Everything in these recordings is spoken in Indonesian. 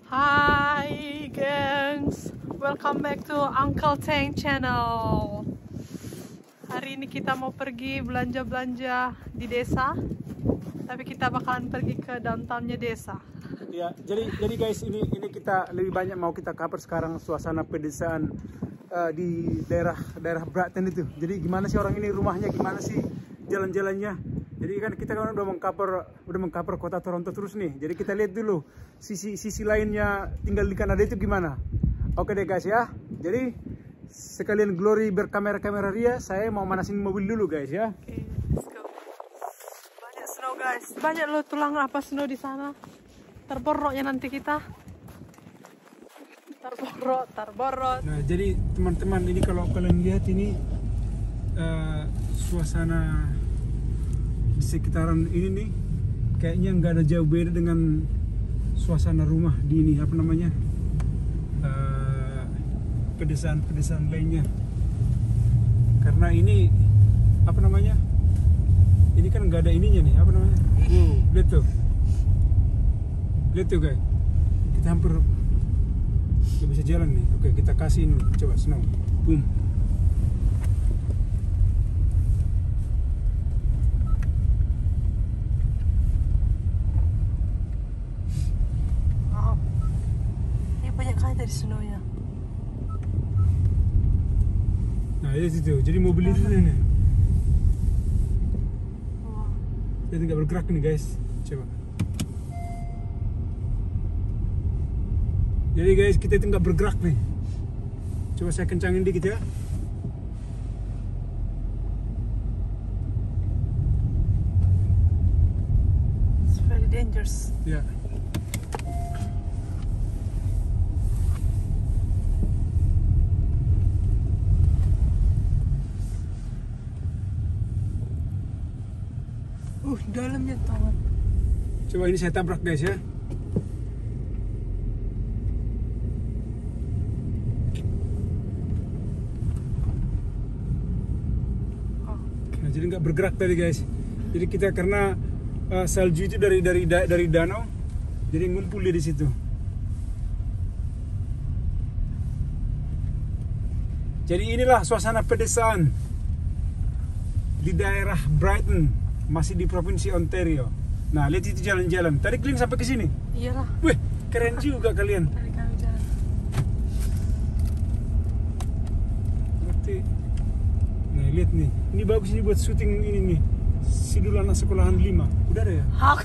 Hai gengs, welcome back to Uncle Tang channel. Hari ini kita mau pergi belanja-belanja di desa, tapi kita bakalan pergi ke downtownnya desa. Ya, jadi guys, ini kita lebih banyak mau kita cover sekarang suasana pedesaan di daerah Brighton itu. Jadi gimana sih orang ini, rumahnya gimana sih, jalan-jalannya. Jadi kan kita kan udah mengcover kota Toronto terus nih. Jadi kita lihat dulu sisi lainnya tinggal di Kanada itu gimana. Oke deh guys ya. Jadi sekalian Glory berkamera ria, saya mau manasin mobil dulu guys ya. Oke, let's go. Banyak snow guys. Banyak lo tulang apa snow di sana. Terborok ya nanti kita. Terborok. Nah, jadi teman-teman, ini kalau kalian lihat ini suasana di sekitaran ini nih kayaknya nggak ada jauh beda dengan suasana rumah di ini, apa namanya, pedesaan lainnya. Karena ini apa namanya, ini kan nggak ada ininya nih, apa namanya, lihat tuh guys, kita hampir nggak bisa jalan nih. Oke, kita kasih ini, coba snow, boom. Dari snownya. Nah itu, jadi mobil itu nih. Wow. Dia nggak bergerak nih guys, coba. Jadi guys, kita itu nggak bergerak nih. Coba saya kencangin dikit ya. It's very dangerous. Ya. Dalamnya tangan. Coba ini saya tabrak guys ya. Nah, jadi nggak bergerak tadi guys. Jadi kita karena salju itu dari danau, jadi ngumpul di situ. Jadi inilah suasana pedesaan di daerah Brighton. Masih di provinsi Ontario. Nah, lihat itu jalan-jalan. Tadi kalian sampai ke sini? Iyalah. Wih, keren juga kalian. Tadi kami jalan. Berarti, nah lihat nih. Ini bagus ini buat syuting ini nih. Si dulu anak sekolahan 5. Udah ada ya? Hak.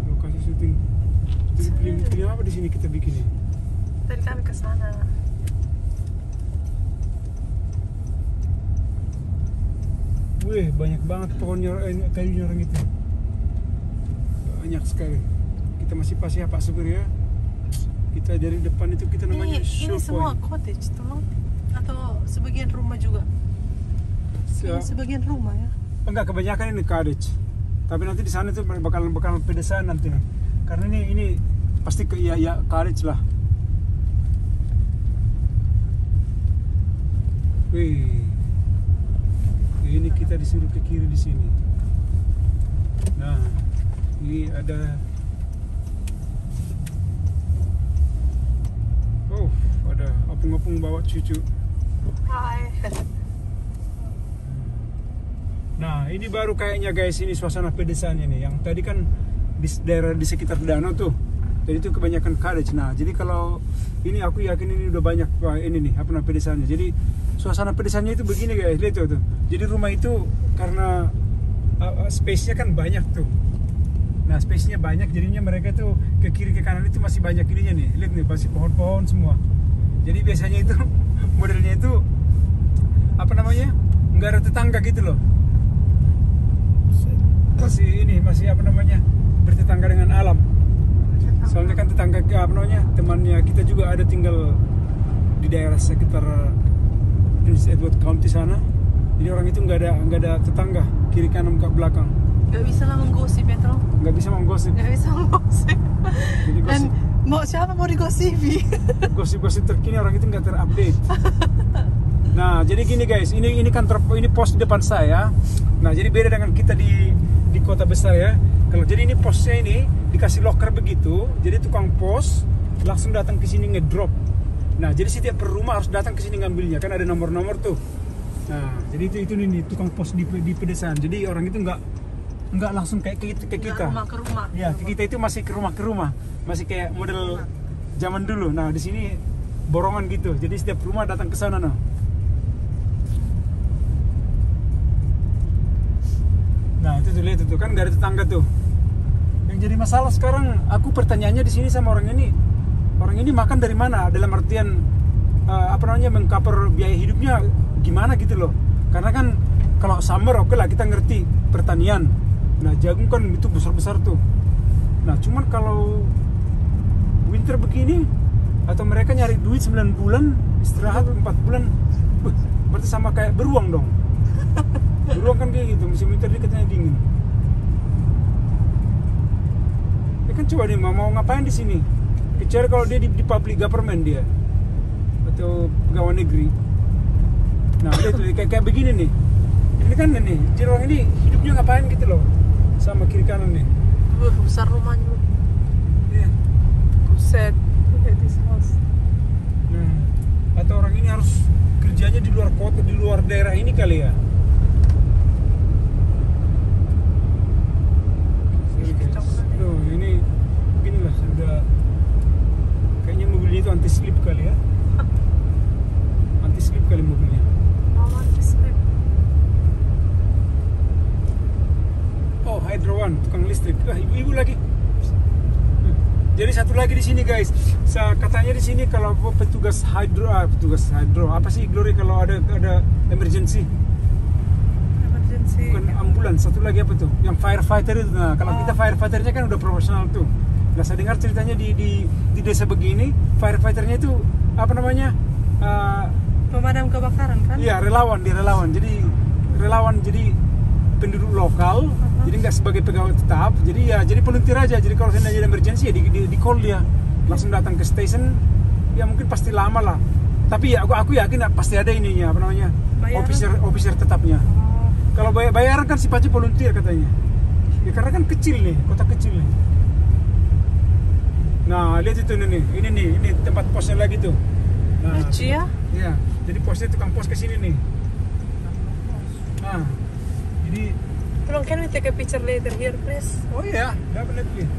Lokasi syuting. Jadi apa di sini kita bikin ya? Tadi kami ke sana. Wih, banyak banget pohonnya, kayunya orang itu. Banyak sekali. Kita masih pas ya Pak Supir ya. Kita dari depan itu kita namanya Ini semua cottage tuh, atau sebagian rumah juga? Ini sebagian rumah ya? Enggak, kebanyakan ini cottage. Tapi nanti di sana itu bakal pedesaan nanti. Karena ini pasti ya cottage lah. Wih. Ini kita disuruh ke kiri di sini. Nah, ini ada opung-opung bawa cucu. Hai. Nah, ini baru kayaknya guys, ini suasana pedesaannya nih. Yang tadi kan di sekitar danau tuh. Jadi itu kebanyakan cottage. Nah, jadi kalau ini aku yakin ini udah banyak ini nih, apa namanya, pedesaannya. Jadi suasana pedesaannya itu begini guys, lihat tuh. Jadi rumah itu karena space-nya kan banyak tuh. Nah, space-nya banyak, jadinya mereka tuh ke kiri ke kanan itu masih banyak ininya nih. Lihat nih, masih pohon-pohon semua. Jadi biasanya itu modelnya itu apa namanya, nggak ada tetangga gitu loh. Masih apa namanya, bertetangga dengan alam. Soalnya kan tetangga apa namanya, temannya kita juga ada tinggal di daerah sekitar Prince Edward County sana. Jadi orang itu nggak ada tetangga kiri kanan ke belakang. Gak bisa lah menggosip ya Tro. Nggak bisa menggosip. Jadi Dan siapa mau digosipi? Gosip-gosip terkini orang itu nggak terupdate. Nah, jadi gini guys, ini kantor, ini pos di depan saya. Nah, jadi beda dengan kita di kota besar ya. Kalau jadi ini posnya ini dikasih locker begitu, jadi tukang pos langsung datang ke sini ngedrop. Nah, jadi setiap per rumah harus datang ke sini ngambilnya, kan ada nomor-nomor tuh. Nah, jadi itu nih tukang pos di pedesaan. Jadi orang itu nggak langsung kayak kita. Rumah ke rumah. Ya, kita itu masih ke rumah, masih kayak model zaman dulu. Nah, di sini borongan gitu. Jadi setiap rumah datang ke sana, nah. Nah, itu tuh lihat itu kan nggak ada tetangga tuh. Yang jadi masalah sekarang, aku pertanyaannya di sini sama orang ini makan dari mana? Dalam artian mengcover biaya hidupnya gimana gitu loh. Karena kan kalau summer oke lah kita ngerti pertanian. Nah, jagung kan itu besar-besar tuh. Nah, cuman kalau winter begini atau mereka nyari duit 9 bulan, istirahat 4 bulan, berarti sama kayak beruang dong. Beruang kan kayak gitu, musim winter dia katanya dingin. Ya kan coba nih mau ngapain di sini? Kecuali kalau dia di public government dia atau pegawai negeri. Nah, lihat tuh kayak begini nih. Ini kan nih, jadi orang ini hidupnya ngapain gitu loh. Sama kiri kanan nih. Besar rumahnya. Iya. Buset. Look at this house. Nah, atau orang ini harus kerjanya di luar kota, di luar daerah ini kali ya. Loh, ini beginilah sudah kayaknya mobilnya itu anti slip kali ya. Anti slip kali mobilnya. Oh, anti slip. Oh, Hydro One, tukang listrik. Ibu-ibu lagi. Jadi satu lagi di sini guys. Katanya di sini kalau petugas hydro apa sih Glory kalau ada emergency? Bukan ambulans, satu lagi apa tuh? Yang firefighter itu. Nah, kalau kita firefighternya kan udah profesional tuh. Nah, saya dengar ceritanya di desa begini, firefighternya itu apa namanya? Pemadam kebakaran kan? Iya, relawan. Jadi relawan jadi penduduk lokal, jadi nggak sebagai pegawai tetap. Jadi volunteer aja. Jadi kalau saya ada emergency ya di call dia. Langsung datang ke station. Ya mungkin pasti lama lah. Tapi ya aku yakin pasti ada ininya apa namanya? Officer tetapnya. Kalau bayaran kan sifatnya volunteer katanya. Ya karena kan kecil nih, kota kecil nih. Nah, lihat itu nih. Ini tempat posnya lagi tuh. Nah, lucu ya? Iya. Jadi posnya tukang pos ke sini nih. Nah, jadi can we take a picture later here, please? Oh iya, definitely.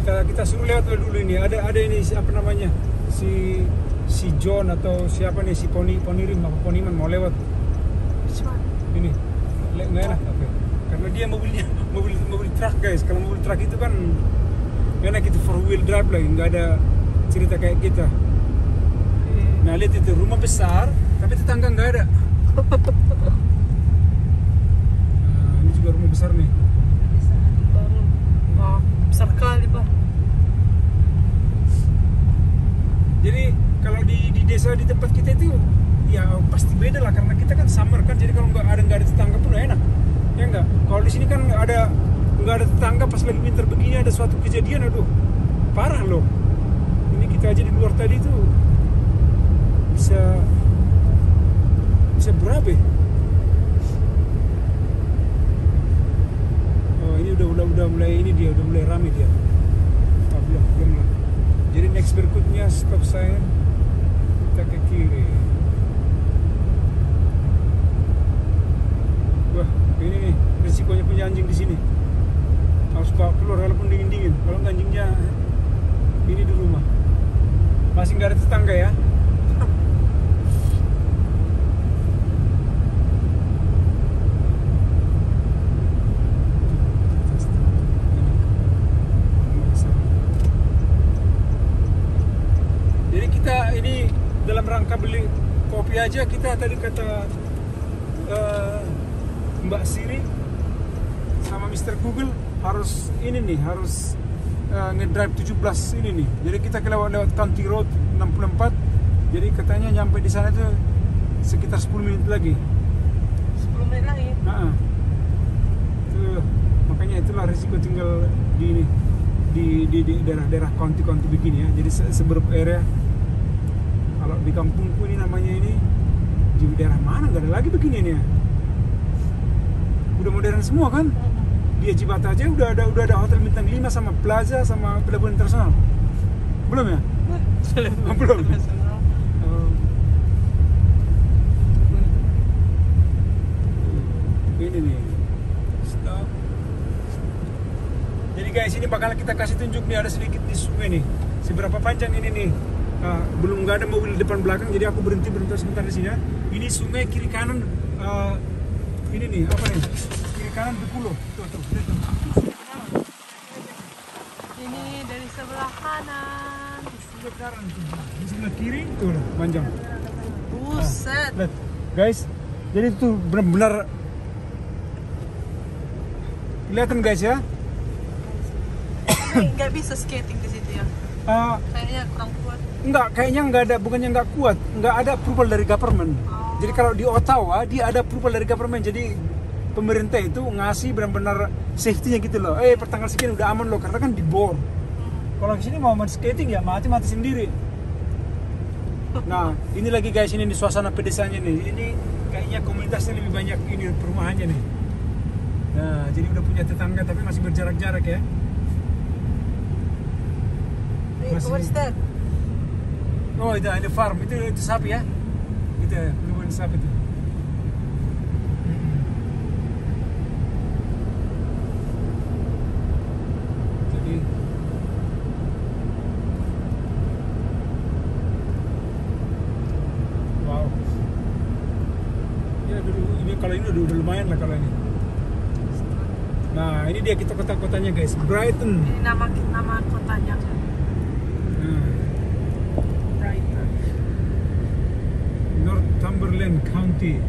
Kita suruh lewat dulu ini. Ada ini apa namanya? Si John atau siapa nih si Poniman mau lewat. Ini nggak enak, oke. Karena dia mobil truk guys. Kalau mobil truk itu kan enak itu 4-wheel drive lagi, nggak ada cerita kayak kita. Nah, lihat itu rumah besar, tapi tetangga nggak ada. Nah, ini juga rumah besar nih. Oh, besar kali Pak. Jadi kalau di desa di tempat kita itu ya pasti beda lah karena kita kan summer kan, jadi kalau nggak ada tetangga pun enak, ya nggak. Kalau di sini kan nggak ada tetangga pas lagi winter begini ada suatu kejadian, aduh parah loh. Ini kita aja di luar tadi tuh bisa berabe. Oh ini udah mulai ini dia udah mulai rame dia. Belum lah. Jadi next berikutnya stop sign kita ke kiri. Wah ini nih risikonya punya anjing di sini. Harus bawa keluar walaupun dingin. Kalau nggak anjingnya ini di rumah. Masih nggak ada tetangga ya. Jadi kita ini dalam rangka beli kopi aja, kita tadi kata Mbak Siri sama Mr. Google harus ngedrive 17 ini nih. Jadi kita lewat County Road 64. Jadi katanya nyampe di sana tuh sekitar 10 menit lagi. 10 menit lagi. Nah, tuh, makanya itulah risiko tinggal di daerah-daerah county begini ya. Jadi suburb area. Kalau di kampungku ini namanya ini di daerah mana nggak ada lagi begini nih ya. Udah modern semua kan. Di Jibata aja udah ada hotel bintang 5 sama plaza sama pelabuhan internasional. Belum ya? Belum. Ini nih. Stop. Jadi guys, ini bakal kita kasih tunjuk nih, ada sedikit di sungai nih. Seberapa panjang ini nih. Belum nggak ada mobil di depan belakang, jadi aku berhenti sebentar di sini ya. Ini sungai kiri kanan ini nih apa nih? Kiri kanan Bekulo. Tuh, lihat tuh. Ini dari sebelah kanan. Di sebelah kanan tuh. Di sebelah kiri tuh panjang. Buset. Lihat. Guys, jadi itu benar-benar kelihatan guys ya. Nggak bisa skating di situ ya. Kayaknya kurang kuat. Enggak, kayaknya nggak ada, bukannya nggak kuat, nggak ada approval dari government. Jadi kalau di Ottawa dia ada approval dari government, jadi pemerintah itu ngasih benar-benar safety-nya gitu loh. Pertanggal sekian udah aman loh, karena kan di bor. Kalau di sini mau main skating ya mati sendiri. Nah, ini lagi guys, ini di suasana pedesanya nih. Ini kayaknya komunitasnya lebih banyak ini perumahannya nih. Nah, jadi udah punya tetangga tapi masih berjarak-jarak ya. What's that? Oh, itu ada farm, itu sapi ya. Itu perumahan sapi itu. Jadi wow. Ya ini kalau ini udah lumayan lah kalau ini. Nah, ini dia kita kota-kotanya guys, Brighton. Ini nama kotanya. Brighton. Northumberland County.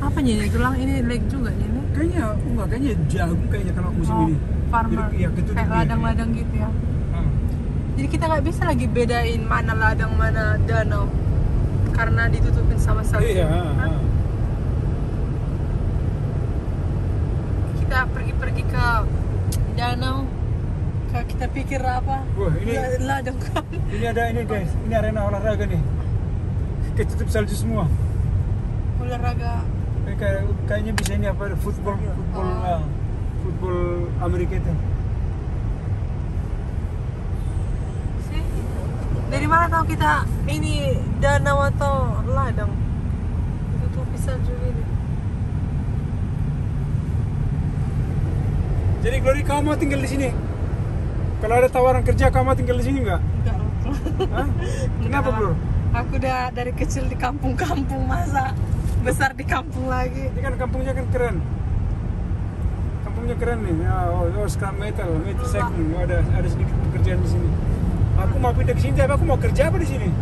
Apa nih tulang ini lake juga nih? Kayaknya jagung kayaknya kalau musim ini. Farmer. Jadi, ya, gitu kayak ladang-ladang gitu ya. Jadi kita nggak bisa lagi bedain mana ladang mana danau karena ditutupin sama salju. Iya. Kita pergi ke danau, kita pikir apa? Wah, ini ladang kan. Ini ada ini guys, ini arena olahraga nih. Ketutup salju semua. Olahraga. Kayaknya bisa ini apa? Football Amerika itu. Dari mana tahu kita ini danau atau ladang? Ditutupi salju ini. Jadi Glory, kamu mau tinggal di sini? Kalau ada tawaran kerja, kamu mau tinggal di sini nggak? Enggak. Hah? Kenapa bro? Aku udah dari kecil di kampung-kampung, masa besar di kampung lagi. Ini kan kampungnya kan keren. Kampungnya keren nih. Sekarang metal segment. Ada sedikit pekerjaan di sini. Aku mau pindah ke sini, tapi aku mau kerja apa di sini?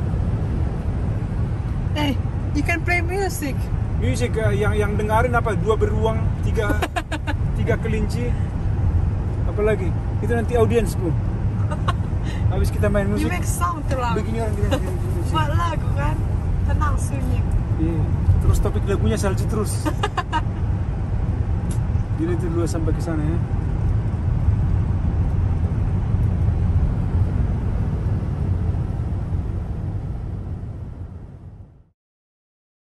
You can play music. Musik yang dengarin apa? 2 beruang, 3 kelinci. Apalagi itu nanti audiensku. Habis kita main musik. You make sound telah. Begini orang kita buat lagu kan, tenang sunyi. Iya. Terus topik lagunya salju terus. Jadi itu dulu sampai ke sana ya.